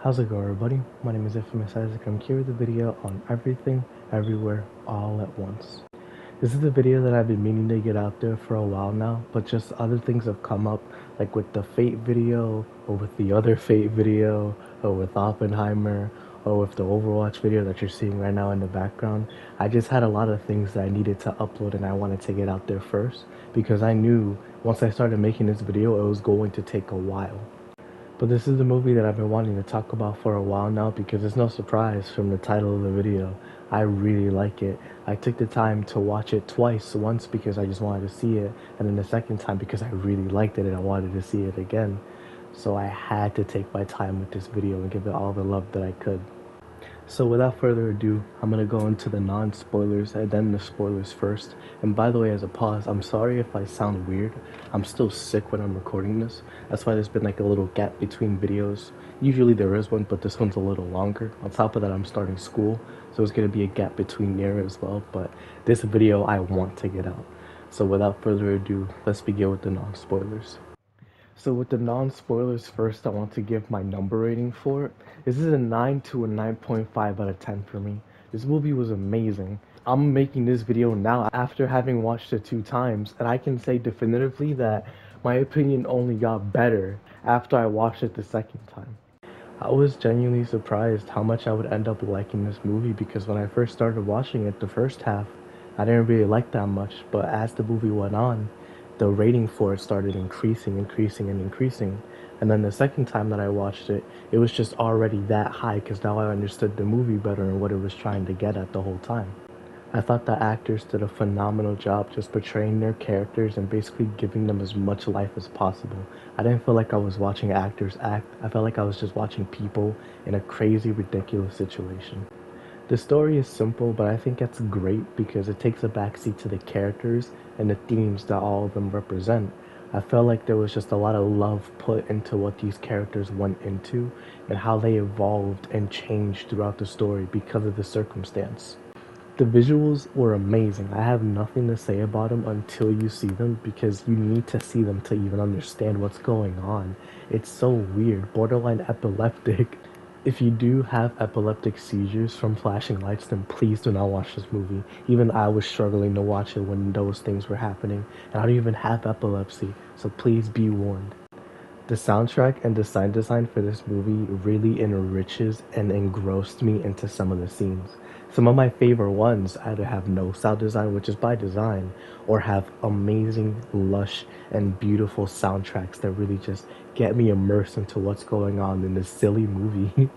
How's it going, everybody? My name is Infamous Isaac. I'm here with a video on everything, everywhere, all at once. This is a video that I've been meaning to get out there for a while now, but just other things have come up, like with the Fate video, or with the other Fate video, or with Oppenheimer, or with the Overwatch video that you're seeing right now in the background. I just had a lot of things that I needed to upload and I wanted to get out there first, because I knew once I started making this video, it was going to take a while. But this is the movie that I've been wanting to talk about for a while now because it's no surprise from the title of the video. I really like it. I took the time to watch it twice, once because I just wanted to see it, and then the second time because I really liked it and I wanted to see it again. So I had to take my time with this video and give it all the love that I could. So without further ado, I'm gonna go into the non-spoilers and then the spoilers first. And by the way, as a pause, I'm sorry if I sound weird. I'm still sick when I'm recording this. That's why there's been like a little gap between videos. Usually there is one, but this one's a little longer. On top of that, I'm starting school, so there's gonna be a gap between there as well. But this video I want to get out. So without further ado, let's begin with the non-spoilers. So with the non-spoilers first, I want to give my number rating for it. This is a 9 to a 9.5 out of 10 for me. This movie was amazing. I'm making this video now after having watched it 2 times, and I can say definitively that my opinion only got better after I watched it the second time. I was genuinely surprised how much I would end up liking this movie because when I first started watching it, the first half, I didn't really like that much, but as the movie went on, the rating for it started increasing. And then the second time that I watched it, it was just already that high because now I understood the movie better and what it was trying to get at the whole time. I thought the actors did a phenomenal job just portraying their characters and basically giving them as much life as possible. I didn't feel like I was watching actors act, I felt like I was just watching people in a crazy, ridiculous situation. The story is simple, but I think it's great because it takes a backseat to the characters and the themes that all of them represent. I felt like there was just a lot of love put into what these characters went into and how they evolved and changed throughout the story because of the circumstance. The visuals were amazing. I have nothing to say about them until you see them because you need to see them to even understand what's going on. It's so weird, borderline epileptic. If you do have epileptic seizures from flashing lights, then please do not watch this movie. Even I was struggling to watch it when those things were happening, and I don't even have epilepsy, so please be warned. The soundtrack and the sound design for this movie really enriches and engrossed me into some of the scenes. Some of my favorite ones either have no sound design, which is by design, or have amazing, lush, and beautiful soundtracks that really just get me immersed into what's going on in this silly movie.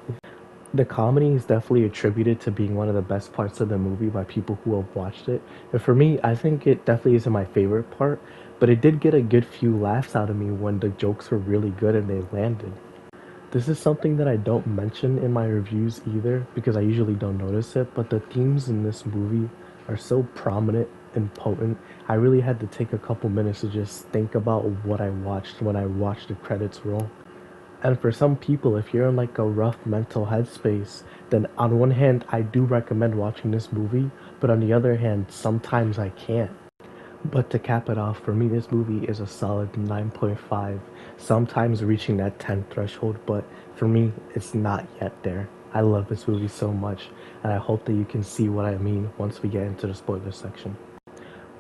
The comedy is definitely attributed to being one of the best parts of the movie by people who have watched it. And for me, I think it definitely isn't my favorite part, but it did get a good few laughs out of me when the jokes were really good and they landed. This is something that I don't mention in my reviews either because I usually don't notice it, but the themes in this movie are so prominent and potent. I really had to take a couple minutes to just think about what I watched when I watched the credits roll. And for some people, if you're in like a rough mental headspace, then on one hand, I do recommend watching this movie, but on the other hand, sometimes I can't. But to cap it off, for me, this movie is a solid 9.5, sometimes reaching that 10 threshold, but for me, it's not yet there. I love this movie so much, and I hope that you can see what I mean once we get into the spoiler section.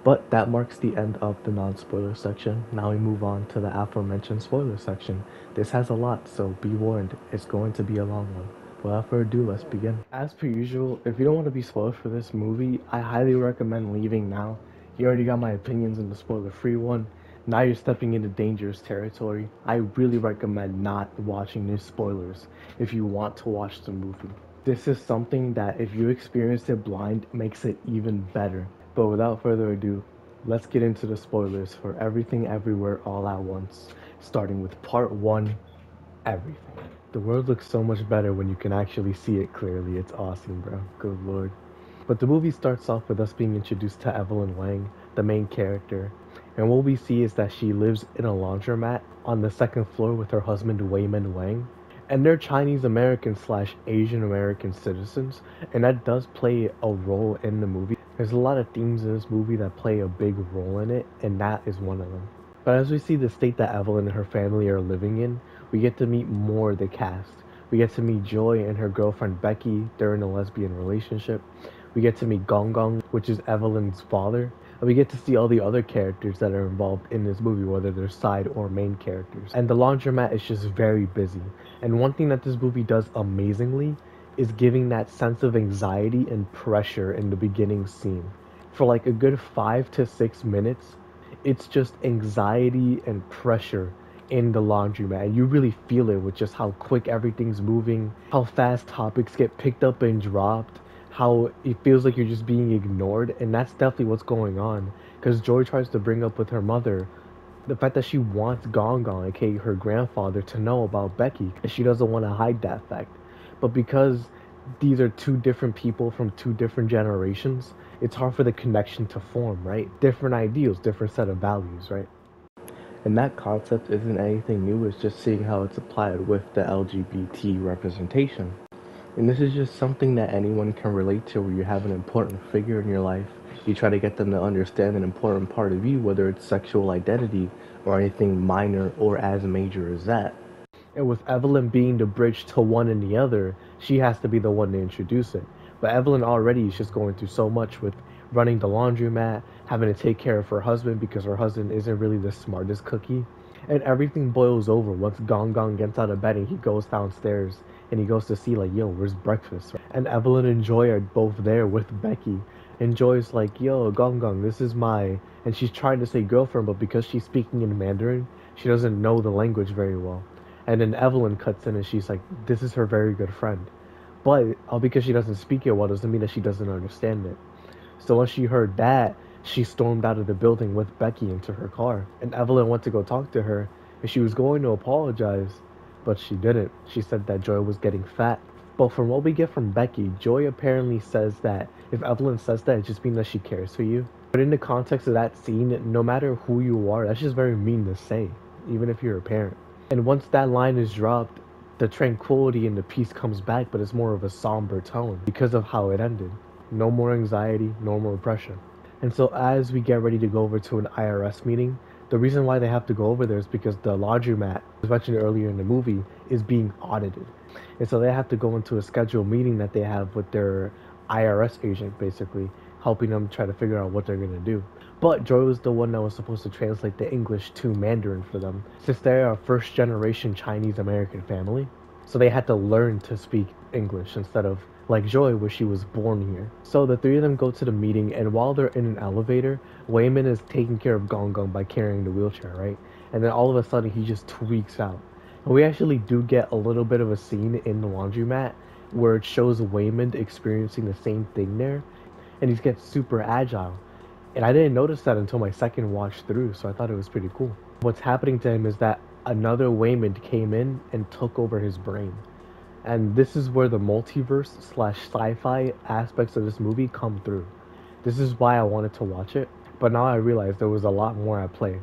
But that marks the end of the non-spoiler section. Now we move on to the aforementioned spoiler section. This has a lot, so be warned, it's going to be a long one. Without further ado, let's begin. As per usual, if you don't want to be spoiled for this movie, I highly recommend leaving now. You already got my opinions in the spoiler-free one. Now you're stepping into dangerous territory. I really recommend not watching these spoilers if you want to watch the movie. This is something that if you experienced it blind, makes it even better. But without further ado, let's get into the spoilers for Everything Everywhere All at Once, starting with part 1, Everything. The world looks so much better when you can actually see it clearly. It's awesome, bro. Good lord. But the movie starts off with us being introduced to Evelyn Wang, the main character. And what we see is that she lives in a laundromat on the second floor with her husband Wayman Wang. And they're Chinese American slash Asian American citizens, and that does play a role in the movie. There's a lot of themes in this movie that play a big role in it, and that is one of them. But as we see the state that Evelyn and her family are living in, we get to meet more of the cast. We get to meet Joy and her girlfriend Becky. They're in a lesbian relationship. We get to meet Gong Gong, which is Evelyn's father. And we get to see all the other characters that are involved in this movie, whether they're side or main characters. And the laundromat is just very busy. And one thing that this movie does amazingly is giving that sense of anxiety and pressure in the beginning scene. For like a good 5 to 6 minutes, it's just anxiety and pressure in the laundromat. And you really feel it with just how quick everything's moving, how fast topics get picked up and dropped, how it feels like you're just being ignored. And that's definitely what's going on. Because Joy tries to bring up with her mother the fact that she wants Gong Gong, aka her grandfather, to know about Becky. And she doesn't want to hide that fact. But because these are two different people from two different generations, it's hard for the connection to form, right? Different ideals, different set of values, right? And that concept isn't anything new, it's just seeing how it's applied with the LGBT representation. And this is just something that anyone can relate to, where you have an important figure in your life. You try to get them to understand an important part of you, whether it's sexual identity or anything minor or as major as that. And with Evelyn being the bridge to one and the other, she has to be the one to introduce it. But Evelyn already is just going through so much with running the laundromat, having to take care of her husband because her husband isn't really the smartest cookie. And everything boils over once Gong Gong gets out of bed and he goes downstairs and he goes to see like, yo, where's breakfast? And Evelyn and Joy are both there with Becky. And Joy's like, yo, Gong Gong, this is my... And she's trying to say girlfriend, but because she's speaking in Mandarin, she doesn't know the language very well. And then Evelyn cuts in and she's like, this is her very good friend. But all because she doesn't speak it well doesn't mean that she doesn't understand it. So once she heard that, she stormed out of the building with Becky into her car. And Evelyn went to go talk to her, and she was going to apologize, but she didn't. She said that Joy was getting fat. But from what we get from Becky, Joy apparently says that if Evelyn says that, it just means that she cares for you. But in the context of that scene, no matter who you are, that's just very mean to say, even if you're a parent. And once that line is dropped, the tranquility and the peace comes back, but it's more of a somber tone because of how it ended. No more anxiety, no more pressure. And so as we get ready to go over to an IRS meeting, the reason why they have to go over there is because the laundromat, as mentioned earlier in the movie, is being audited. And so they have to go into a scheduled meeting that they have with their IRS agent, basically, helping them try to figure out what they're going to do. But Joy was the one that was supposed to translate the English to Mandarin for them, since they're a first-generation Chinese-American family. So they had to learn to speak English instead of like Joy, where she was born here. So the three of them go to the meeting, and while they're in an elevator, Wayman is taking care of Gong Gong by carrying the wheelchair, right? And then all of a sudden, he just tweaks out. And we actually do get a little bit of a scene in the laundromat where it shows Wayman experiencing the same thing there, and he gets super agile. And I didn't notice that until my second watch through, so I thought it was pretty cool. What's happening to him is that another Wayman came in and took over his brain. And this is where the multiverse / sci-fi aspects of this movie come through. This is why I wanted to watch it, but now I realize there was a lot more at play.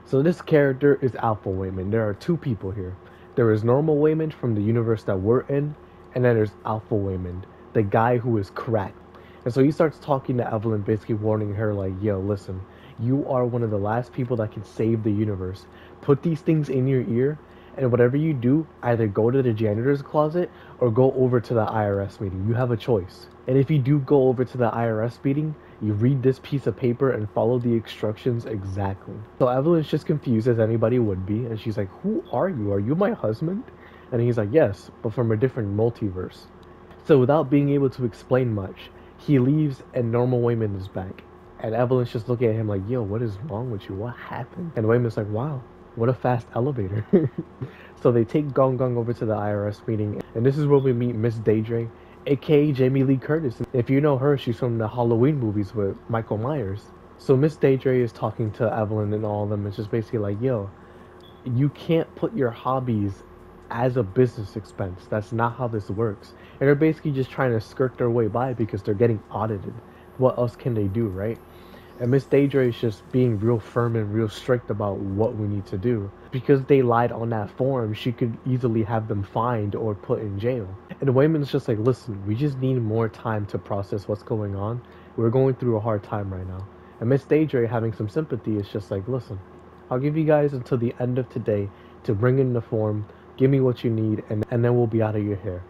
So this character is Alpha Wayman. There are two people here. There is normal Wayman from the universe that we're in, and then there's Alpha Wayman, the guy who is cracked. And so he starts talking to Evelyn, basically warning her like, yo, listen, you are one of the last people that can save the universe. Put these things in your ear, and whatever you do, either go to the janitor's closet or go over to the IRS meeting. You have a choice. And if you do go over to the IRS meeting, you read this piece of paper and follow the instructions exactly. So Evelyn's just confused, as anybody would be, and she's like, who are you? Are you my husband? And he's like, yes, but from a different multiverse. So without being able to explain much, he leaves and normal Wayman is back. And Evelyn's just looking at him like, yo, what is wrong with you? What happened? And Wayman's like, wow, what a fast elevator. So they take Gong Gong over to the IRS meeting, and this is where we meet Miss Daedra, aka Jamie Lee Curtis. If you know her, she's from the Halloween movies with Michael Myers. So Miss Daedra is talking to Evelyn and all of them. It's just basically like, yo, you can't put your hobbies as a business expense. That's not how this works. And they're basically just trying to skirt their way by because they're getting audited. What else can they do, right? And Miss Daedra is just being real firm and real strict about what we need to do. Because they lied on that form, she could easily have them fined or put in jail. And Wayman's just like, listen, we just need more time to process what's going on. We're going through a hard time right now. And Miss Daedra, having some sympathy, is just like, listen, I'll give you guys until the end of today to bring in the form, Give me what you need, and then we'll be out of your hair.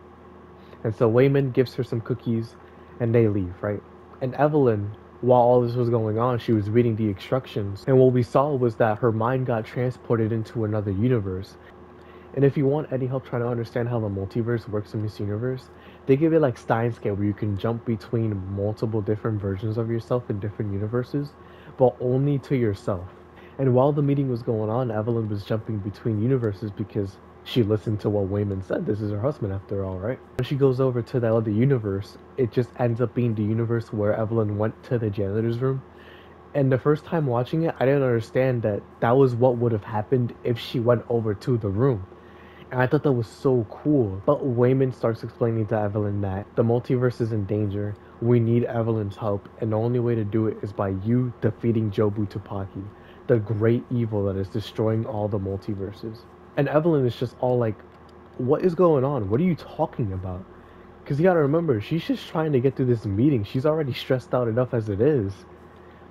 And so Wayman gives her some cookies, and they leave, right? And Evelyn, while all this was going on, she was reading the instructions, and what we saw was that her mind got transported into another universe. And if you want any help trying to understand how the multiverse works in this universe, they give it like Steins Gate, where you can jump between multiple different versions of yourself in different universes, but only to yourself. And while the meeting was going on, Evelyn was jumping between universes because she listened to what Wayman said. This is her husband after all, right? When she goes over to that other universe, it just ends up being the universe where Evelyn went to the janitor's room. And the first time watching it, I didn't understand that that was what would have happened if she went over to the room. And I thought that was so cool. But Wayman starts explaining to Evelyn that the multiverse is in danger. We need Evelyn's help, and the only way to do it is by you defeating Jobu Tupaki, the great evil that is destroying all the multiverses. And Evelyn is just all like, what is going on? What are you talking about? Because you gotta remember, she's just trying to get through this meeting. She's already stressed out enough as it is.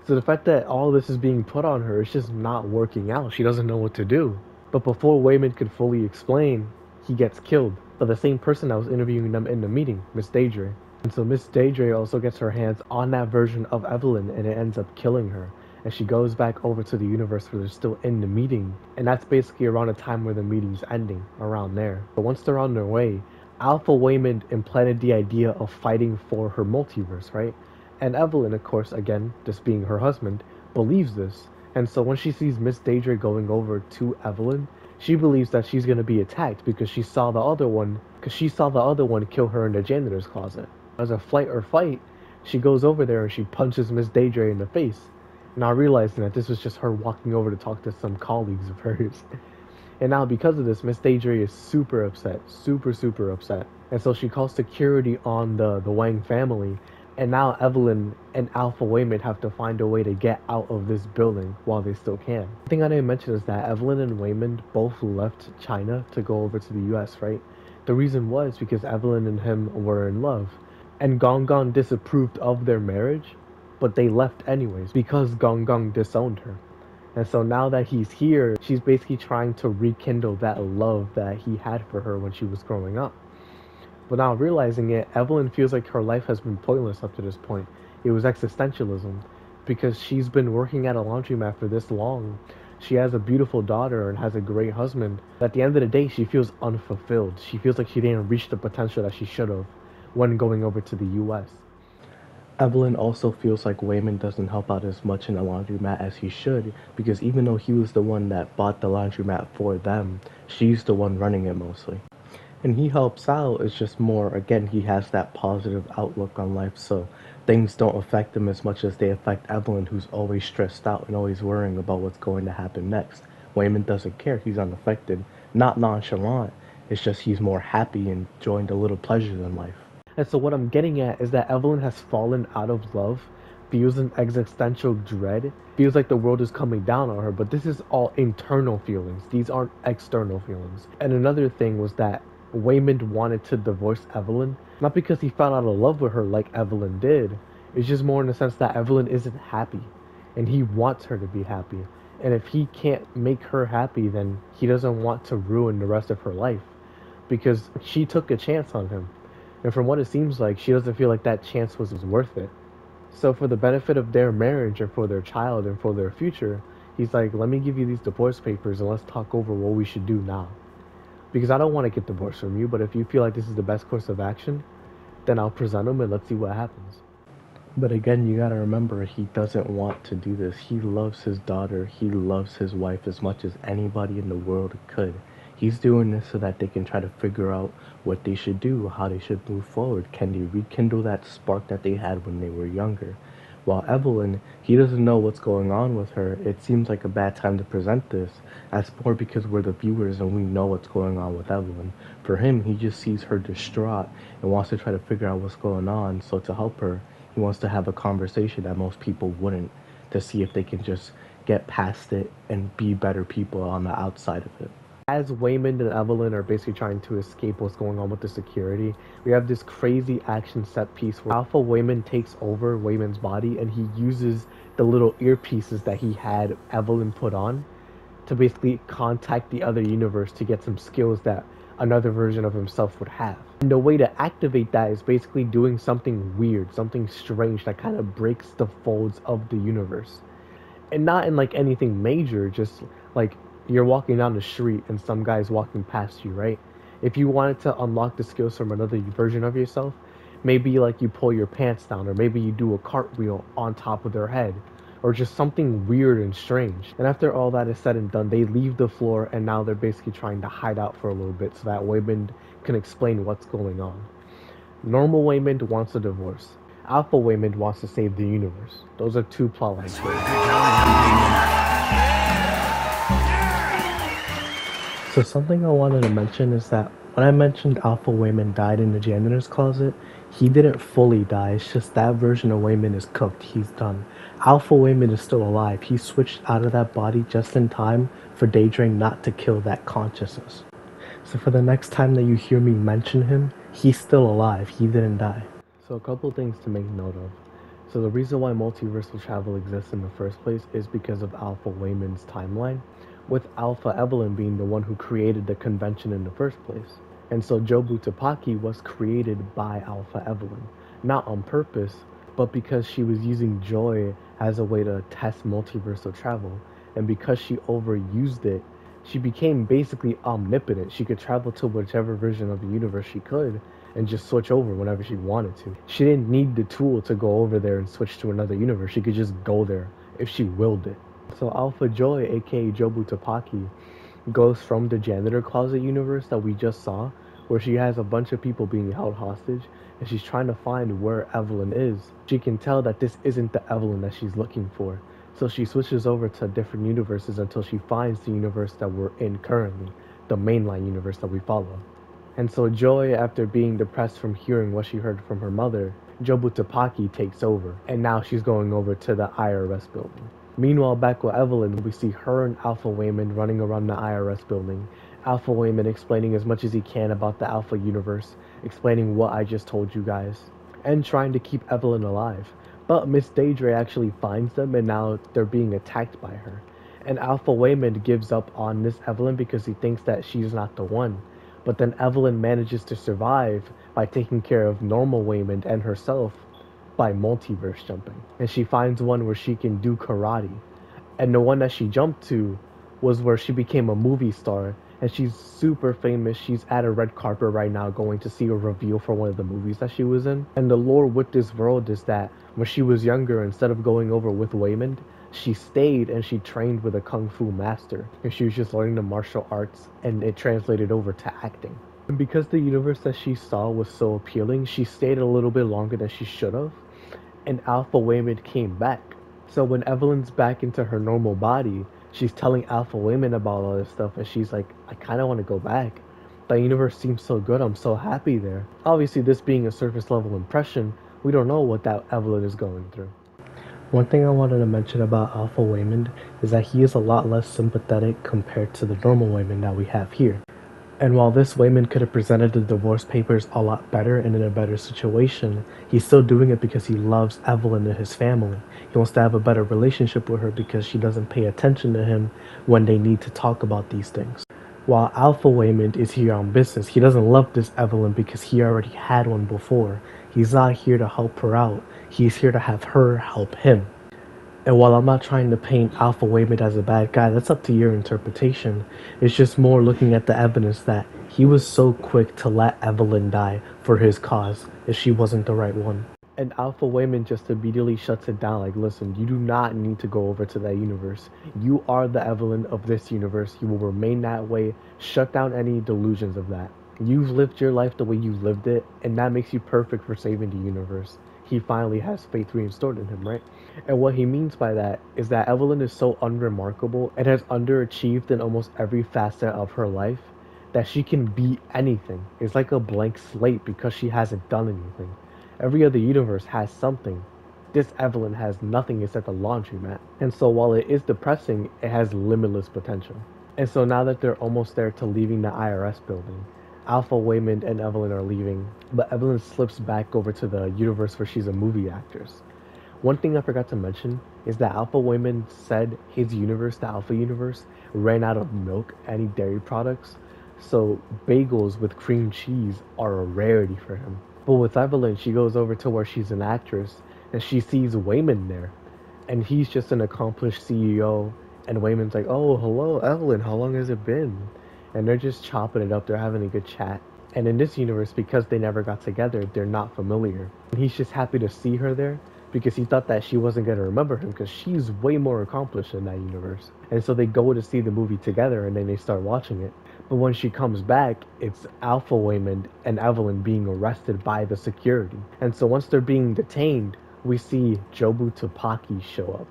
So the fact that all this is being put on her is just not working out. She doesn't know what to do. But before Wayman could fully explain, he gets killed by the same person that was interviewing them in the meeting, Miss Daedra. And so Miss Daedra also gets her hands on that version of Evelyn, and it ends up killing her. And she goes back over to the universe where they're still in the meeting. And that's basically around the time where the meeting's ending, around there. But once they're on their way, Alpha Wayman implanted the idea of fighting for her multiverse, right? And Evelyn, of course, again, just being her husband, believes this. And so when she sees Miss Daedra going over to Evelyn, she believes that she's going to be attacked because she saw the other one kill her in the janitor's closet. As a flight or fight, she goes over there and she punches Miss Daedra in the face, not realizing that this was just her walking over to talk to some colleagues of hers. And now because of this, Miss Daedra is super upset, super upset. And so she calls security on the Wang family. And now Evelyn and Alpha Wayman have to find a way to get out of this building while they still can. The thing I didn't mention is that Evelyn and Wayman both left China to go over to the US, right? The reason was because Evelyn and him were in love. And Gong Gong disapproved of their marriage, but they left anyways because Gong Gong disowned her. And so now that he's here, she's basically trying to rekindle that love that he had for her when she was growing up. Without realizing it, Evelyn feels like her life has been pointless up to this point. It was existentialism, because she's been working at a laundromat for this long. She has a beautiful daughter and has a great husband. At the end of the day, she feels unfulfilled. She feels like she didn't reach the potential that she should have when going over to the US. Evelyn also feels like Wayman doesn't help out as much in the laundromat as he should, because even though he was the one that bought the laundromat for them, she's the one running it mostly. And he helps out, it's just more, again, he has that positive outlook on life, so things don't affect him as much as they affect Evelyn, who's always stressed out and always worrying about what's going to happen next. Wayman doesn't care, he's unaffected, not nonchalant, it's just he's more happy and enjoying the little pleasures in life. And so what I'm getting at is that Evelyn has fallen out of love, feels an existential dread, feels like the world is coming down on her, but this is all internal feelings, these aren't external feelings. And another thing was that Wayman wanted to divorce Evelyn, not because he fell out of love with her like Evelyn did. It's just more in the sense that Evelyn isn't happy, and he wants her to be happy. And if he can't make her happy, then he doesn't want to ruin the rest of her life, because she took a chance on him. And from what it seems like, she doesn't feel like that chance was worth it. So for the benefit of their marriage and for their child and for their future, he's like, let me give you these divorce papers and let's talk over what we should do now. Because I don't want to get divorced from you, but if you feel like this is the best course of action, then I'll present them and let's see what happens. But again, you gotta remember, he doesn't want to do this. He loves his daughter, he loves his wife as much as anybody in the world could. He's doing this so that they can try to figure out what they should do, how they should move forward. Can they rekindle that spark that they had when they were younger? While Evelyn, he doesn't know what's going on with her. It seems like a bad time to present this. That's more because we're the viewers and we know what's going on with Evelyn. For him, he just sees her distraught and wants to try to figure out what's going on. So to help her, he wants to have a conversation that most people wouldn't, to see if they can just get past it and be better people on the outside of it. As Wayman and Evelyn are basically trying to escape what's going on with the security, we have this crazy action set piece where Alpha Wayman takes over Wayman's body and he uses the little earpieces that he had Evelyn put on to basically contact the other universe to get some skills that another version of himself would have. And the way to activate that is basically doing something weird, something strange that kind of breaks the folds of the universe. And not in like anything major, just like you're walking down the street and some guy's walking past you, right? If you wanted to unlock the skills from another version of yourself, maybe like you pull your pants down, or maybe you do a cartwheel on top of their head, or just something weird and strange. And after all that is said and done, they leave the floor and now they're basically trying to hide out for a little bit so that Waymond can explain what's going on. Normal Waymond wants a divorce. Alpha Waymond wants to save the universe. Those are two plotlines. So something I wanted to mention is that when I mentioned Alpha Waymond died in the janitor's closet, he didn't fully die. It's just that version of Waymond is cooked. He's done. Alpha Waymond is still alive. He switched out of that body just in time for Daedrain not to kill that consciousness. So for the next time that you hear me mention him, he's still alive. He didn't die. So a couple things to make note of. So the reason why multiversal travel exists in the first place is because of Alpha Waymond's timeline, with Alpha Evelyn being the one who created the convention in the first place. And so Jobu Tupaki was created by Alpha Evelyn, not on purpose, but because she was using joy as a way to test multiversal travel, and because she overused it, she became basically omnipotent. She could travel to whichever version of the universe she could, and just switch over whenever she wanted to. She didn't need the tool to go over there and switch to another universe. She could just go there if she willed it. So Alpha Joy, aka Jobu Tupaki, goes from the janitor closet universe that we just saw, where she has a bunch of people being held hostage, and she's trying to find where Evelyn is. She can tell that this isn't the Evelyn that she's looking for, so she switches over to different universes until she finds the universe that we're in currently, the mainline universe that we follow. And so Joy, after being depressed from hearing what she heard from her mother, Jobu Tupaki takes over, and now she's going over to the IRS building. Meanwhile, back with Evelyn, we see her and Alpha Waymond running around the IRS building. Alpha Waymond explaining as much as he can about the Alpha universe, explaining what I just told you guys, and trying to keep Evelyn alive. But Miss Daedra actually finds them, and now they're being attacked by her. And Alpha Waymond gives up on Miss Evelyn because he thinks that she's not the one. But then Evelyn manages to survive by taking care of normal Waymond and herself by multiverse jumping. And she finds one where she can do karate. And the one that she jumped to was where she became a movie star, and she's super famous. She's at a red carpet right now going to see a reveal for one of the movies that she was in. And the lore with this world is that when she was younger, instead of going over with Waymond, she stayed and she trained with a kung fu master, and she was just learning the martial arts, and it translated over to acting. And because the universe that she saw was so appealing, she stayed a little bit longer than she should have, and Alpha Waymond came back. So when Evelyn's back into her normal body, she's telling Alpha Waymond about all this stuff, and she's like, I kind of want to go back. The universe seems so good, I'm so happy there. Obviously, this being a surface level impression, we don't know what that Evelyn is going through. One thing I wanted to mention about Alpha Waymond is that he is a lot less sympathetic compared to the normal Waymond that we have here. And while this Waymond could have presented the divorce papers a lot better and in a better situation, he's still doing it because he loves Evelyn and his family. He wants to have a better relationship with her because she doesn't pay attention to him when they need to talk about these things. While Alpha Waymond is here on business, he doesn't love this Evelyn because he already had one before. He's not here to help her out. He's here to have her help him. And while I'm not trying to paint Alpha Waymond as a bad guy, that's up to your interpretation. It's just more looking at the evidence that he was so quick to let Evelyn die for his cause if she wasn't the right one. And Alpha Waymond just immediately shuts it down like, listen, you do not need to go over to that universe. You are the Evelyn of this universe. You will remain that way. Shut down any delusions of that. You've lived your life the way you lived it, and that makes you perfect for saving the universe. He finally has faith restored in him, right? And what he means by that is that Evelyn is so unremarkable and has underachieved in almost every facet of her life that she can be anything. It's like a blank slate because she hasn't done anything. Every other universe has something. This Evelyn has nothing except a laundromat. And so while it is depressing, it has limitless potential. And so now that they're almost there to leaving the IRS building, Alpha Waymond and Evelyn are leaving, but Evelyn slips back over to the universe where she's a movie actress. One thing I forgot to mention is that Alpha Wayman said his universe, the Alpha universe, ran out of milk, any dairy products, so bagels with cream cheese are a rarity for him. But with Evelyn, she goes over to where she's an actress and she sees Wayman there, and he's just an accomplished CEO. And Wayman's like, "Oh, hello, Evelyn. How long has it been?" And they're just chopping it up. They're having a good chat. And in this universe, because they never got together, they're not familiar. And he's just happy to see her there because he thought that she wasn't going to remember him because she's way more accomplished in that universe. And so they go to see the movie together and then they start watching it. But when she comes back, it's Alpha Waymond and Evelyn being arrested by the security. And so once they're being detained, we see Jobu Tupaki show up,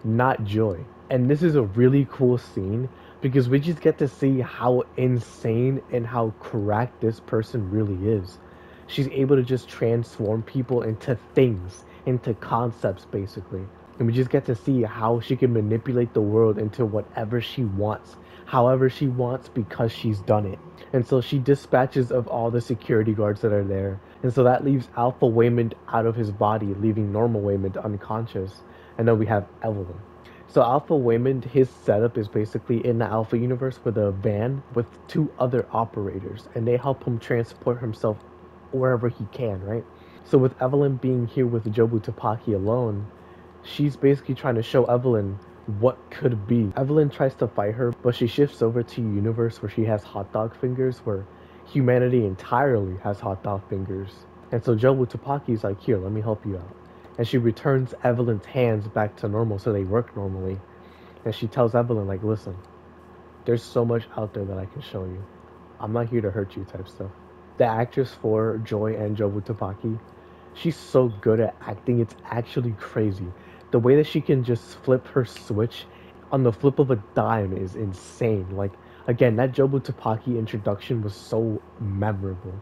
not Joy. And this is a really cool scene because we just get to see how insane and how correct this person really is. She's able to just transform people into things, into concepts basically. And we just get to see how she can manipulate the world into whatever she wants, however she wants, because she's done it. And so she dispatches of all the security guards that are there. And so that leaves Alpha Waymond out of his body, leaving normal Waymond unconscious. And then we have Evelyn. So Alpha Waymond, his setup is basically in the Alpha universe with a van with two other operators, and they help him transport himself wherever he can, right? So with Evelyn being here with Jobu Tupaki alone, she's basically trying to show Evelyn what could be. Evelyn tries to fight her, but she shifts over to a universe where she has hot dog fingers, where humanity entirely has hot dog fingers. And so Jobu Tupaki's like, here, let me help you out. And she returns Evelyn's hands back to normal so they work normally. And she tells Evelyn, like, listen, there's so much out there that I can show you. I'm not here to hurt you type stuff. The actress for Joy and Jobu Tupaki, she's so good at acting, it's actually crazy. The way that she can just flip her switch on the flip of a dime is insane. Like, again, that Jobu Tupaki introduction was so memorable.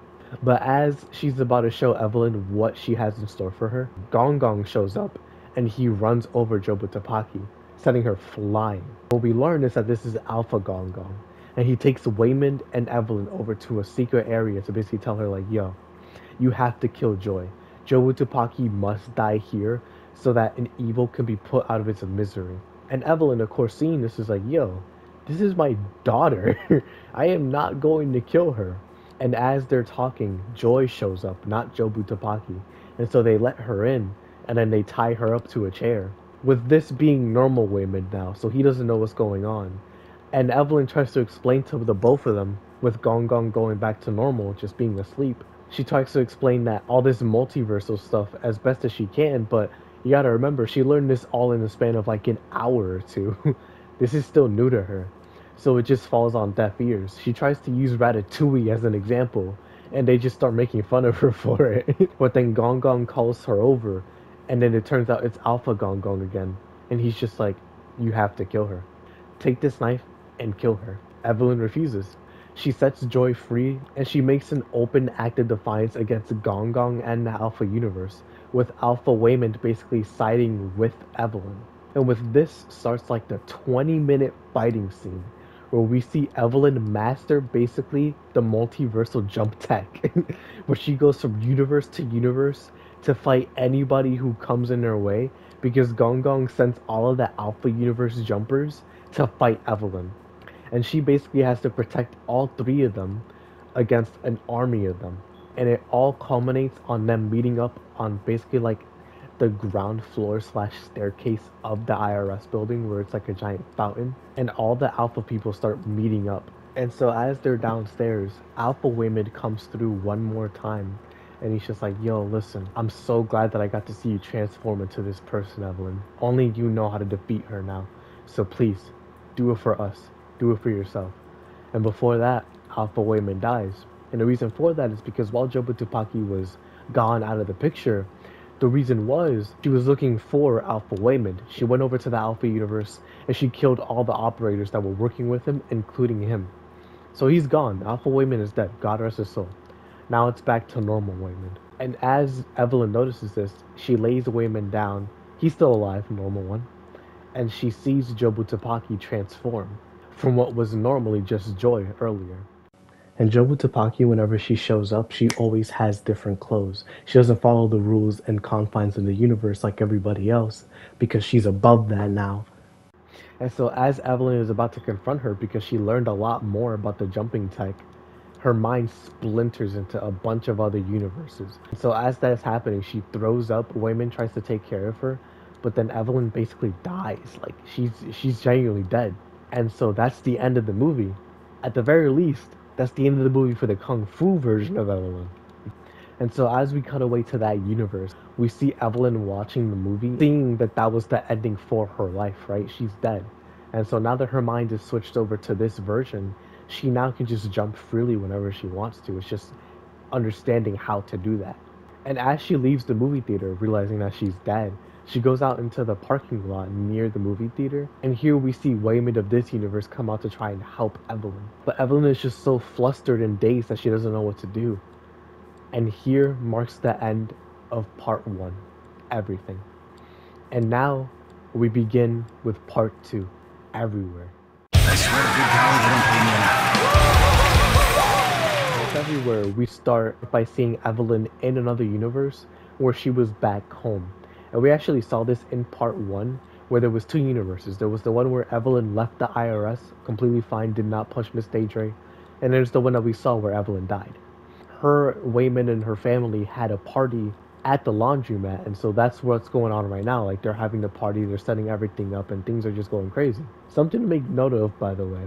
But as she's about to show Evelyn what she has in store for her, Gong Gong shows up and he runs over Jobu Tupaki, sending her flying. What we learn is that this is Alpha Gong Gong, and he takes Waymond and Evelyn over to a secret area to basically tell her, like, yo, you have to kill Joy. Jobu Tupaki must die here so that an evil can be put out of its misery. And Evelyn, of course, seeing this is like, yo, this is my daughter. I am not going to kill her. And as they're talking, Joy shows up, not Jobu Tupaki. And so they let her in, and then they tie her up to a chair. With this being normal Waymond now, so he doesn't know what's going on. And Evelyn tries to explain to the both of them, with Gong Gong going back to normal, just being asleep. She tries to explain that all this multiversal stuff as best as she can, but you gotta remember, she learned this all in the span of like an hour or two. This is still new to her. So it just falls on deaf ears. She tries to use Ratatouille as an example, and they just start making fun of her for it. But then Gong Gong calls her over, and then it turns out it's Alpha Gong Gong again. And he's just like, you have to kill her. Take this knife and kill her. Evelyn refuses. She sets Joy free, and she makes an open act of defiance against Gong Gong and the Alpha universe, with Alpha Waymond basically siding with Evelyn. And with this starts like the 20-minute fighting scene, where we see Evelyn master basically the multiversal jump tech, where she goes from universe to universe to fight anybody who comes in her way, because Gong Gong sends all of the Alpha universe jumpers to fight Evelyn. And she basically has to protect all three of them against an army of them. And it all culminates on them meeting up on basically like the ground floor / staircase of the IRS building, where it's like a giant fountain, and all the Alpha people start meeting up. And so as they're downstairs, Alpha Waymond comes through one more time, and he's just like, yo, listen, I'm so glad that I got to see you transform into this person, Evelyn. Only you know how to defeat her now. So please, do it for us. Do it for yourself. And before that, Alpha Waymond dies. And the reason for that is because while Jobu Tupaki was gone out of the picture, the reason was she was looking for Alpha Waymond. She went over to the Alpha universe and she killed all the operators that were working with him, including him. So he's gone. Alpha Waymond is dead. God rest his soul. Now it's back to normal Waymond. And as Evelyn notices this, she lays Waymond down. He's still alive, normal one. And she sees Jobu Tupaki transform from what was normally just Joy earlier. And Jobu Tupaki, whenever she shows up, she always has different clothes. She doesn't follow the rules and confines of the universe like everybody else because she's above that now. And so, as Evelyn is about to confront her because she learned a lot more about the jumping tech, her mind splinters into a bunch of other universes. So, as that's happening, she throws up. Wayman tries to take care of her, but then Evelyn basically dies. Like she's genuinely dead. And so that's the end of the movie. At the very least, that's the end of the movie for the Kung Fu version of Evelyn. And so as we cut away to that universe, we see Evelyn watching the movie, seeing that that was the ending for her life, right? She's dead. And so now that her mind is switched over to this version, she now can just jump freely whenever she wants to. It's just understanding how to do that. And as she leaves the movie theater, realizing that she's dead, she goes out into the parking lot near the movie theater. And here we see Waymond of this universe come out to try and help Evelyn. But Evelyn is just so flustered and dazed that she doesn't know what to do. And here marks the end of part 1, everything. And now we begin with part 2, everywhere. I swear to God, they don't pay me enough. With everywhere, we start by seeing Evelyn in another universe where she was back home. And we actually saw this in part 1, where there was 2 universes. There was the one where Evelyn left the IRS completely fine, did not punch Miss Daydre. And there's the one that we saw where Evelyn died. Her, Waymond, and her family had a party at the laundromat, and so that's what's going on right now. Like, they're having the party, they're setting everything up, and things are just going crazy. Something to make note of, by the way.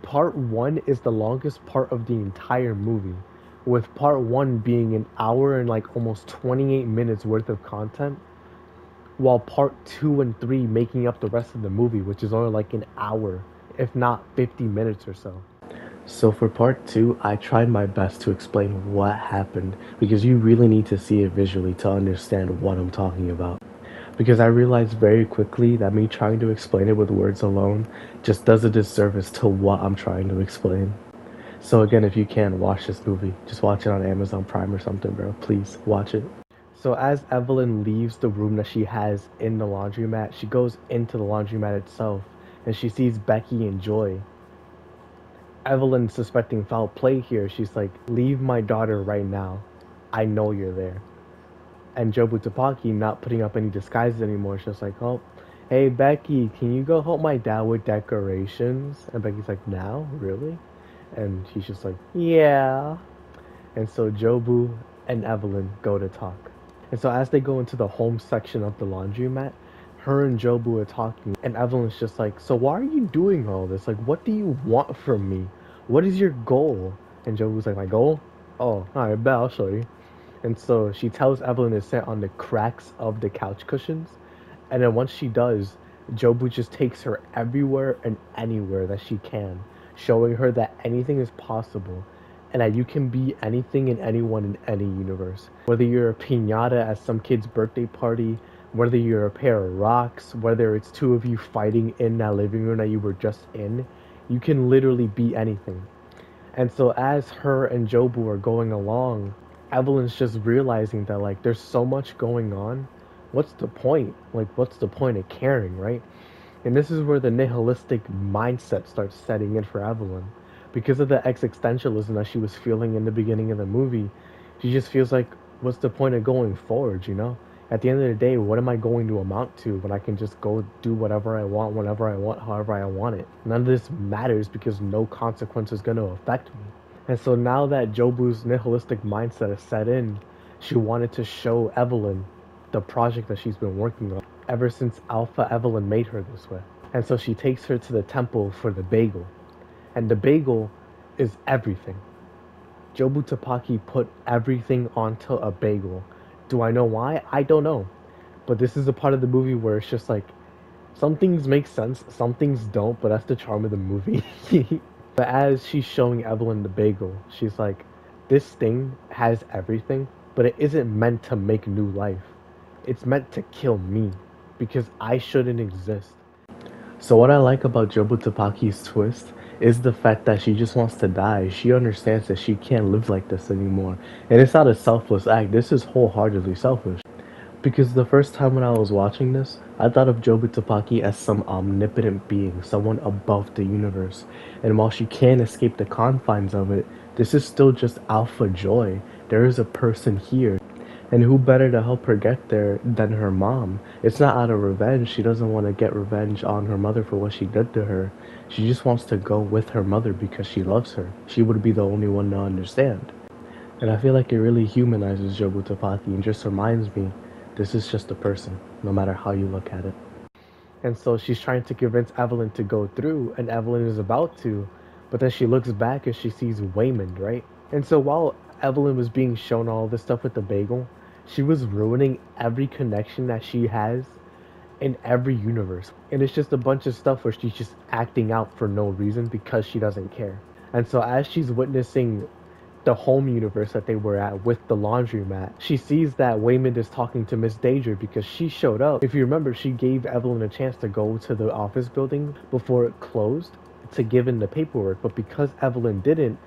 Part 1 is the longest part of the entire movie, with part 1 being an hour and like almost 28 minutes worth of content, while part 2 and 3 making up the rest of the movie, which is only like an hour, if not 50 minutes or so. So for part 2, I tried my best to explain what happened, because you really need to see it visually to understand what I'm talking about. Because I realized very quickly that me trying to explain it with words alone just does a disservice to what I'm trying to explain. So again, if you can, watch this movie. Just watch it on Amazon Prime or something, bro. Please, watch it. So as Evelyn leaves the room that she has in the laundromat, she goes into the laundromat itself, and she sees Becky and Joy. Evelyn, suspecting foul play here, she's like, "Leave my daughter right now. I know you're there." And Jobu Tupaki, not putting up any disguises anymore, she's just like, "Oh, hey Becky, can you go help my dad with decorations?" And Becky's like, "Now? Really?" And she's just like, "Yeah." And so Jobu and Evelyn go to talk. And so as they go into the home section of the laundromat, her and Jobu are talking, and Evelyn's just like, "So why are you doing all this? Like, what do you want from me? What is your goal?" And Jobu's like, "My goal? Oh, alright, bet, I'll show you." And so she tells Evelyn to sit on the cracks of the couch cushions, and then once she does, Jobu just takes her everywhere and anywhere that she can, showing her that anything is possible, and that you can be anything and anyone in any universe. Whether you're a piñata at some kid's birthday party, whether you're a pair of rocks, whether it's 2 of you fighting in that living room that you were just in, you can literally be anything. And so as her and Jobu are going along, Evelyn's just realizing that, like, there's so much going on. What's the point? Like, what's the point of caring, right? And this is where the nihilistic mindset starts setting in for Evelyn. Because of the existentialism that she was feeling in the beginning of the movie, she just feels like, what's the point of going forward, you know? At the end of the day, what am I going to amount to when I can just go do whatever I want, whenever I want, however I want it? None of this matters because no consequence is going to affect me. And so now that Jobu's nihilistic mindset is set in, she wanted to show Evelyn the project that she's been working on ever since Alpha Evelyn made her this way. And so she takes her to the temple for the bagel. And the bagel is everything. Jobu Tupaki put everything onto a bagel. Do I know why? I don't know. But this is a part of the movie where it's just like, some things make sense, some things don't, but that's the charm of the movie. But as she's showing Evelyn the bagel, she's like, this thing has everything, but it isn't meant to make new life. It's meant to kill me, because I shouldn't exist. So what I like about Jobu Tupaki's twist is the fact that she just wants to die. She understands that she can't live like this anymore. And it's not a selfless act, this is wholeheartedly selfish. Because the first time when I was watching this, I thought of Jobu Tupaki as some omnipotent being, someone above the universe. And while she can't escape the confines of it, this is still just Alpha Joy. There is a person here. And who better to help her get there than her mom? It's not out of revenge. She doesn't want to get revenge on her mother for what she did to her. She just wants to go with her mother because she loves her. She would be the only one to understand. And I feel like it really humanizes Jobu Tupaki and just reminds me this is just a person, no matter how you look at it. And so she's trying to convince Evelyn to go through, and Evelyn is about to, but then she looks back and she sees Waymond, right? And so while Evelyn was being shown all this stuff with the bagel, she was ruining every connection that she has in every universe. And it's just a bunch of stuff where she's just acting out for no reason because she doesn't care. And so as she's witnessing the home universe that they were at with the laundromat, she sees that Waymond is talking to Miss Daedra because she showed up. If you remember, she gave Evelyn a chance to go to the office building before it closed to give in the paperwork, but because Evelyn didn't,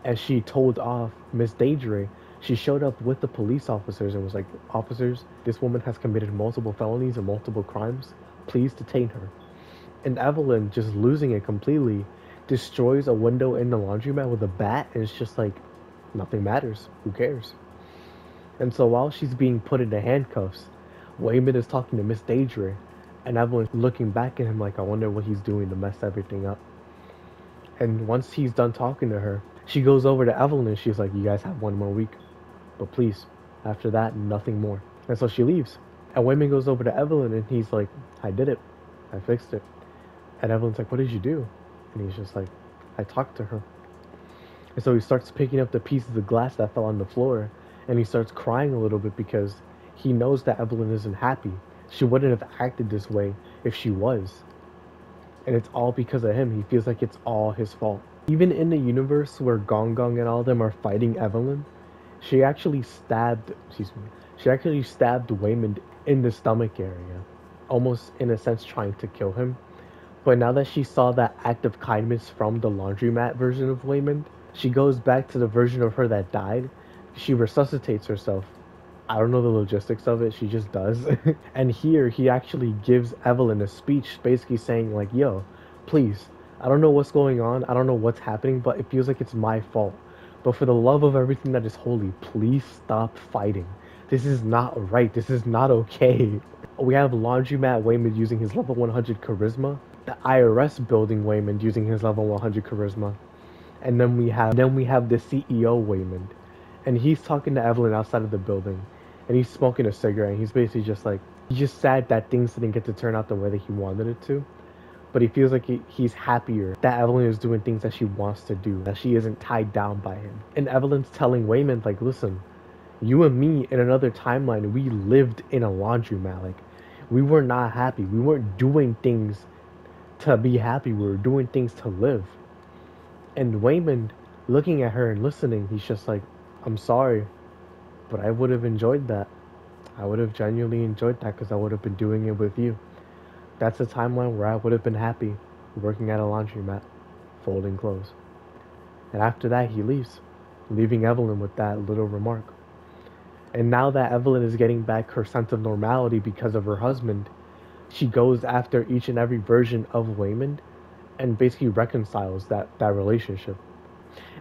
and she told off Miss Daedra, she showed up with the police officers and was like, "Officers, this woman has committed multiple felonies and multiple crimes. Please detain her." And Evelyn, just losing it completely, destroys a window in the laundromat with a bat, and it's just like, nothing matters. Who cares? And so while she's being put into handcuffs, Waymond is talking to Miss Daedra, and Evelyn's looking back at him like, I wonder what he's doing to mess everything up. And once he's done talking to her, she goes over to Evelyn and she's like, you guys have one more week, but please, after that, nothing more. And so she leaves. And Waymond goes over to Evelyn and he's like, I did it. I fixed it. And Evelyn's like, what did you do? And he's just like, I talked to her. And so he starts picking up the pieces of glass that fell on the floor, and he starts crying a little bit because he knows that Evelyn isn't happy. She wouldn't have acted this way if she was. And it's all because of him. He feels like it's all his fault. Even in the universe where Gong Gong and all of them are fighting Evelyn, she actually stabbed Waymond in the stomach area, almost in a sense trying to kill him. But now that she saw that act of kindness from the laundromat version of Waymond, she goes back to the version of her that died. She resuscitates herself. I don't know the logistics of it, she just does. And here, he actually gives Evelyn a speech basically saying like, yo, please, I don't know what's going on, I don't know what's happening, but it feels like it's my fault. But for the love of everything that is holy, please stop fighting. This is not right, this is not okay. We have Laundromat Waymond using his level 100 charisma, the IRS building Waymond using his level 100 charisma, and then we have the CEO Waymond, and he's talking to Evelyn outside of the building, and he's smoking a cigarette, and he's basically just like, he's just sad that things didn't get to turn out the way that he wanted it to, but he feels like he's happier that Evelyn is doing things that she wants to do, that she isn't tied down by him. And Evelyn's telling Waymond like, listen, you and me in another timeline, we lived in a laundromat, like, we were not happy, we weren't doing things to be happy, we were doing things to live. And Waymond, looking at her and listening, he's just like, I'm sorry, but I would have enjoyed that. I would have genuinely enjoyed that because I would have been doing it with you. That's a timeline where I would have been happy working at a laundromat, folding clothes. And after that, he leaves, leaving Evelyn with that little remark. And now that Evelyn is getting back her sense of normality because of her husband, she goes after each and every version of Waymond and basically reconciles that relationship.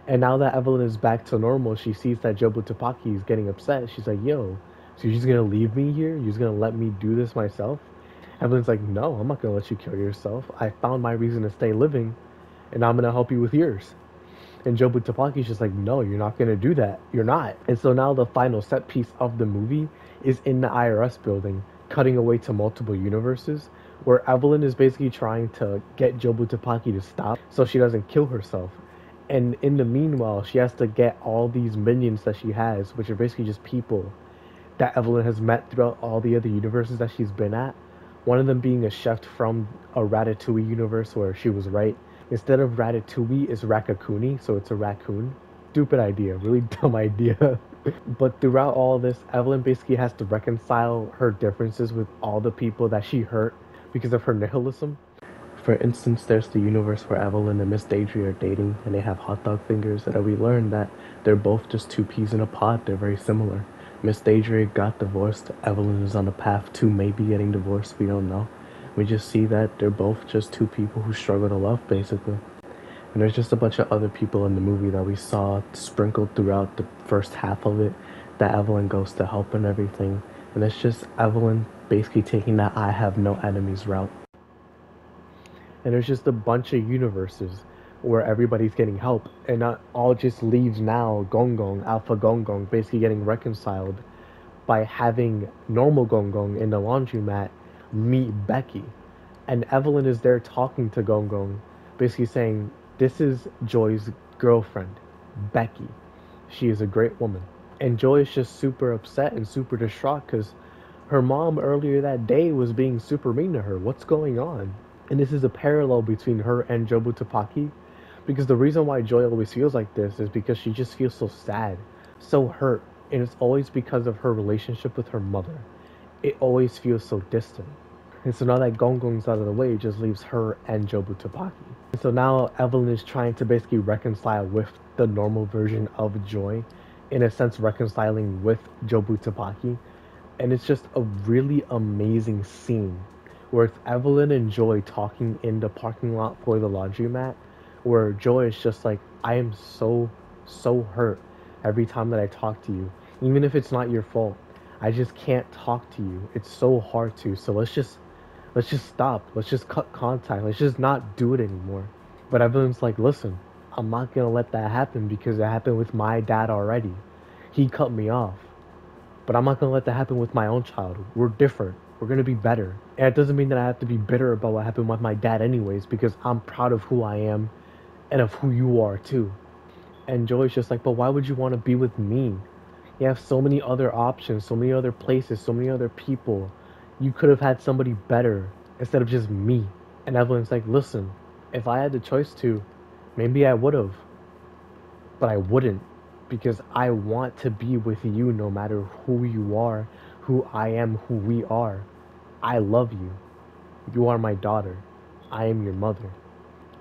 And now that Evelyn is back to normal, she sees that Jobu Tupaki is getting upset. She's like, yo, so you're just gonna leave me here? You're just gonna let me do this myself? Evelyn's like, no, I'm not gonna let you kill yourself. I found my reason to stay living, and I'm gonna help you with yours. And Jobu Tupaki's just like, no, you're not gonna do that. You're not. And so now the final set piece of the movie is in the IRS building, cutting away to multiple universes, where Evelyn is basically trying to get Jobu Tupaki to stop so she doesn't kill herself. And in the meanwhile, she has to get all these minions that she has, which are basically just people that Evelyn has met throughout all the other universes that she's been at. One of them being a chef from a Ratatouille universe where she was right. Instead of Ratatouille, it's Rakakuni, so it's a raccoon. Stupid idea, really dumb idea. But throughout all this, Evelyn basically has to reconcile her differences with all the people that she hurt because of her nihilism. For instance, there's the universe where Evelyn and Miss Daedra are dating and they have hot dog fingers, and we learn that they're both just two peas in a pod, they're very similar. Miss Deidre got divorced. Evelyn is on the path to maybe getting divorced. We don't know. We just see that they're both just two people who struggle to love, basically. And there's just a bunch of other people in the movie that we saw sprinkled throughout the first half of it that Evelyn goes to help and everything. And it's just Evelyn basically taking that I have no enemies route. And there's just a bunch of universes where everybody's getting help, and not all just leaves now Gong Gong, Alpha Gong Gong, basically getting reconciled by having normal Gong Gong in the laundromat meet Becky. And Evelyn is there talking to Gong Gong, basically saying, this is Joy's girlfriend, Becky. She is a great woman. And Joy is just super upset and super distraught because her mom earlier that day was being super mean to her. What's going on? And this is a parallel between her and Jobu Tupaki, because the reason why Joy always feels like this is because she just feels so sad, so hurt, and it's always because of her relationship with her mother. It always feels so distant. And so now that Gong Gong's out of the way, it just leaves her and Jobu Tupaki. And so now Evelyn is trying to basically reconcile with the normal version of Joy, in a sense reconciling with Jobu Tupaki. And it's just a really amazing scene where it's Evelyn and Joy talking in the parking lot for the laundromat, where Joy is just like, I am so hurt every time that I talk to you, even if it's not your fault. I just can't talk to you. It's so hard to. So let's just stop. Let's just cut contact. Let's just not do it anymore. But Evelyn's like, listen, I'm not gonna let that happen because it happened with my dad already. He cut me off. But I'm not gonna let that happen with my own child. We're different. We're gonna be better. And it doesn't mean that I have to be bitter about what happened with my dad anyways, because I'm proud of who I am and of who you are too. And Joy's just like, but why would you want to be with me? You have so many other options, so many other places, so many other people. You could have had somebody better instead of just me. And Evelyn's like, listen, if I had the choice to, maybe I would have. But I wouldn't, because I want to be with you no matter who you are, who I am, who we are. I love you. You are my daughter. I am your mother.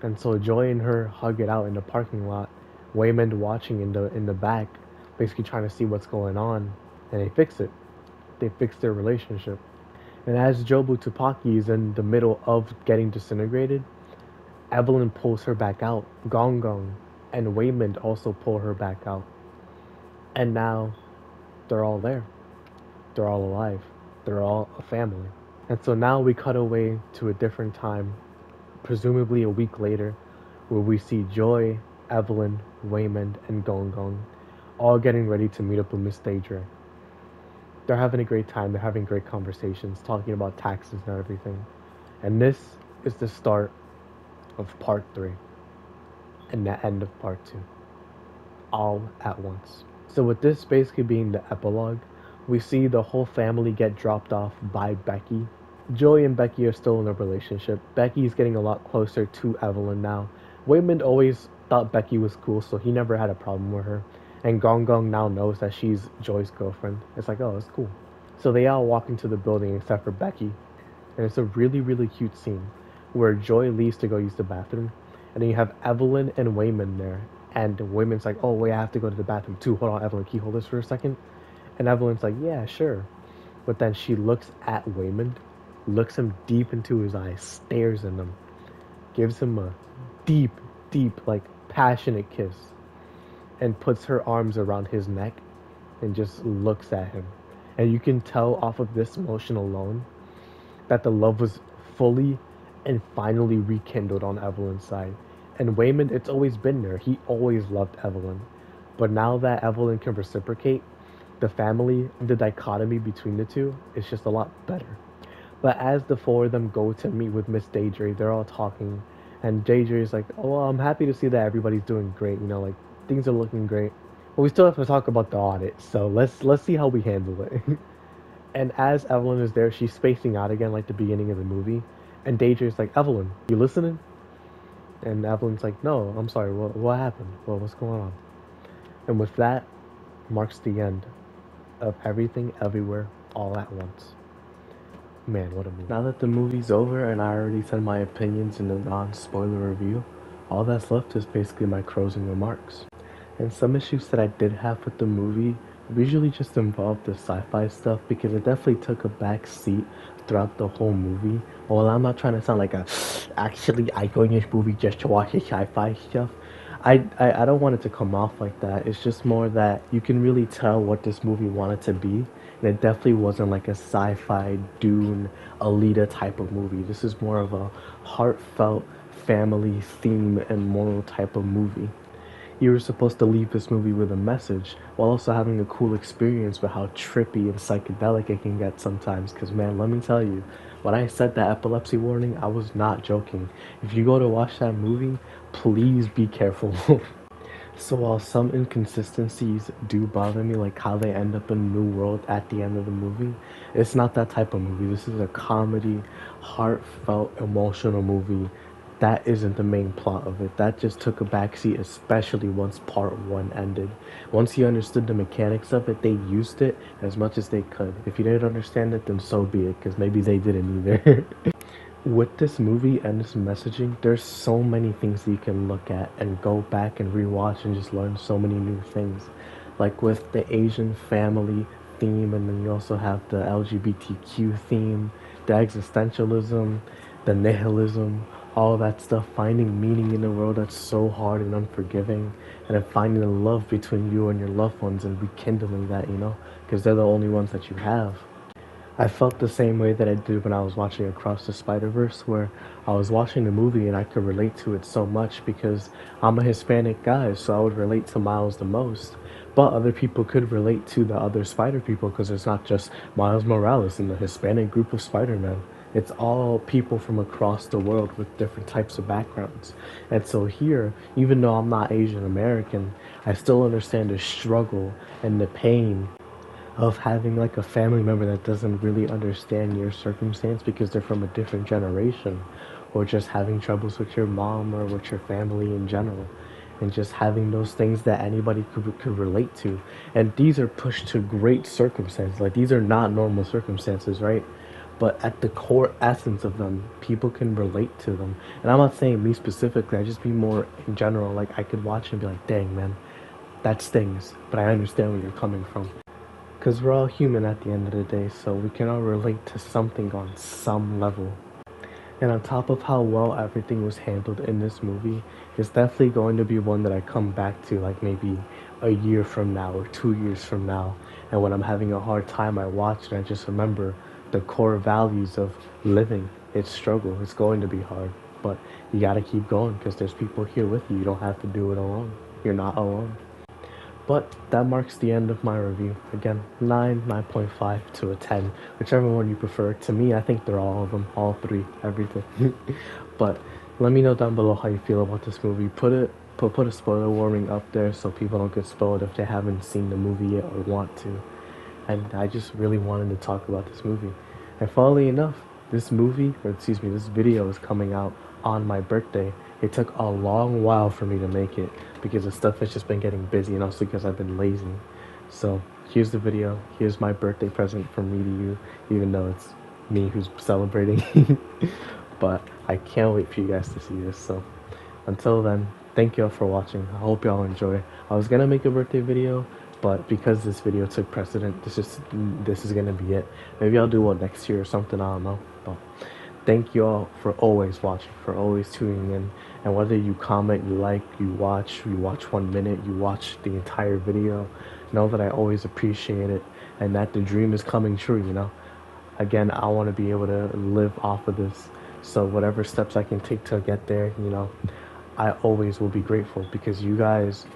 And so Joy and her hug it out in the parking lot. Waymond watching in the back, basically trying to see what's going on, and they fix it. They fix their relationship. And as Jobu Tupaki is in the middle of getting disintegrated, Evelyn pulls her back out. Gong Gong and Waymond also pull her back out. And now they're all there. They're all alive. They're all a family. And so now we cut away to a different time, presumably a week later, where we see Joy, Evelyn, Waymond, and Gong Gong all getting ready to meet up with Miss Deidre. They're having a great time. They're having great conversations, talking about taxes and everything. And this is the start of part 3 and the end of part 2, all at once. So with this basically being the epilogue, we see the whole family get dropped off by Becky. Joy and Becky are still in a relationship. Becky's getting a lot closer to Evelyn now. Waymond always thought Becky was cool, so he never had a problem with her. And Gong Gong now knows that she's Joy's girlfriend. It's like, oh, it's cool. So they all walk into the building except for Becky. And it's a really, really cute scene where Joy leaves to go use the bathroom. And then you have Evelyn and Waymond there. And Waymond's like, oh, wait, I have to go to the bathroom too. Hold on, Evelyn, can you hold this for a second? And Evelyn's like, yeah, sure. But then she looks at Waymond, looks him deep into his eyes, stares at him, gives him a deep, like, passionate kiss, and puts her arms around his neck and just looks at him. And you can tell off of this motion alone that the love was fully and finally rekindled on Evelyn's side. And Waymond, it's always been there. He always loved Evelyn. But now that Evelyn can reciprocate, the family, the dichotomy between the two is just a lot better. But as the four of them go to meet with Miss Deidre, they're all talking, and Deidre is like, "Oh, well, I'm happy to see that everybody's doing great. You know, like things are looking great. But we still have to talk about the audit. So let's see how we handle it." And as Evelyn is there, she's spacing out again, like the beginning of the movie. And Deidre's like, "Evelyn, you listening?" And Evelyn's like, "No, I'm sorry. What happened? What's going on?" And with that, marks the end of Everything Everywhere All at Once. Man, what a movie. Now that the movie's over and I already said my opinions in the non-spoiler review, all that's left is basically my closing remarks. And some issues that I did have with the movie usually just involved the sci-fi stuff because it definitely took a back seat throughout the whole movie. Well, I'm not trying to sound like a actually I go in this movie just to watch the sci-fi stuff. I don't want it to come off like that. It's just more that you can really tell what this movie wanted to be. And it definitely wasn't like a sci-fi Dune Alita type of movie. This is more of a heartfelt family theme and moral type of movie. You were supposed to leave this movie with a message while also having a cool experience with how trippy and psychedelic it can get sometimes. Because, man, let me tell you, when I said that epilepsy warning, I was not joking. If you go to watch that movie, please be careful. So while some inconsistencies do bother me, like how they end up in New World at the end of the movie, it's not that type of movie. This is a comedy, heartfelt, emotional movie. That isn't the main plot of it. That just took a backseat, especially once part one ended. Once you understood the mechanics of it, they used it as much as they could. If you didn't understand it, then so be it, because maybe they didn't either. With this movie and this messaging, there's so many things that you can look at and go back and rewatch and just learn so many new things. Like with the Asian family theme, and then you also have the LGBTQ theme, the existentialism, the nihilism, all that stuff, finding meaning in a world that's so hard and unforgiving, and then finding the love between you and your loved ones and rekindling that, because they're the only ones that you have. I felt the same way that I did when I was watching Across the Spider-Verse, where I was watching the movie and I could relate to it so much because I'm a Hispanic guy, so I would relate to Miles the most. But other people could relate to the other Spider people because it's not just Miles Morales and the Hispanic group of Spider-Man. It's all people from across the world with different types of backgrounds. And so here, even though I'm not Asian American, I still understand the struggle and the pain of having like a family member that doesn't really understand your circumstance because they're from a different generation, or just having troubles with your mom or with your family in general, and just having those things that anybody could relate to. And these are pushed to great circumstances, like these are not normal circumstances, right? But at the core essence of them, people can relate to them. And I'm not saying me specifically, I just mean more in general. Like I could watch and be like, dang man, that stings, but I understand where you're coming from. Because we're all human at the end of the day, so we can all relate to something on some level. And on top of how well everything was handled in this movie, it's definitely going to be one that I come back to like maybe a year from now or 2 years from now. And when I'm having a hard time, I watch and I just remember the core values of living. It's struggle, it's going to be hard, but you gotta keep going because there's people here with you. You don't have to do it alone. You're not alone. But that marks the end of my review. Again, 9.5 to a 10, whichever one you prefer. To me, I think they're all of them, all three, everything. But let me know down below how you feel about this movie. Put a spoiler warning up there so people don't get spoiled if they haven't seen the movie yet or want to. And I just really wanted to talk about this movie. And funnily enough, this video is coming out on my birthday. It took a long while for me to make it because the stuff has just been getting busy and also because I've been lazy. So here's the video. Here's my birthday present from me to you, even though it's me who's celebrating. But I can't wait for you guys to see this. So until then, thank y'all for watching. I hope y'all enjoy. I was gonna make a birthday video, but because this video took precedent, this is gonna be it. Maybe I'll do one next year or something, I don't know. But thank you all for always watching, for always tuning in. And whether you comment, you like, you watch 1 minute, you watch the entire video, know that I always appreciate it and that the dream is coming true. Again, I want to be able to live off of this. So whatever steps I can take to get there, I always will be grateful because you guys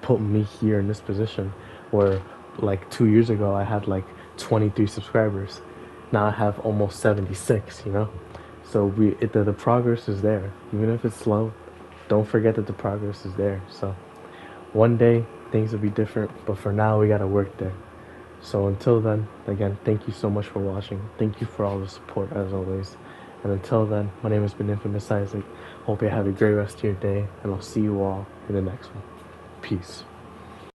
put me here in this position where like 2 years ago I had like 23 subscribers. Now I have almost 76, So the progress is there. Even if it's slow, don't forget that the progress is there. So one day things will be different, but for now we gotta work there. So until then, again, thank you so much for watching. Thank you for all the support as always. And until then, my name has been Infamous Isaac. Hope you have a great rest of your day, and I'll see you all in the next one. Peace.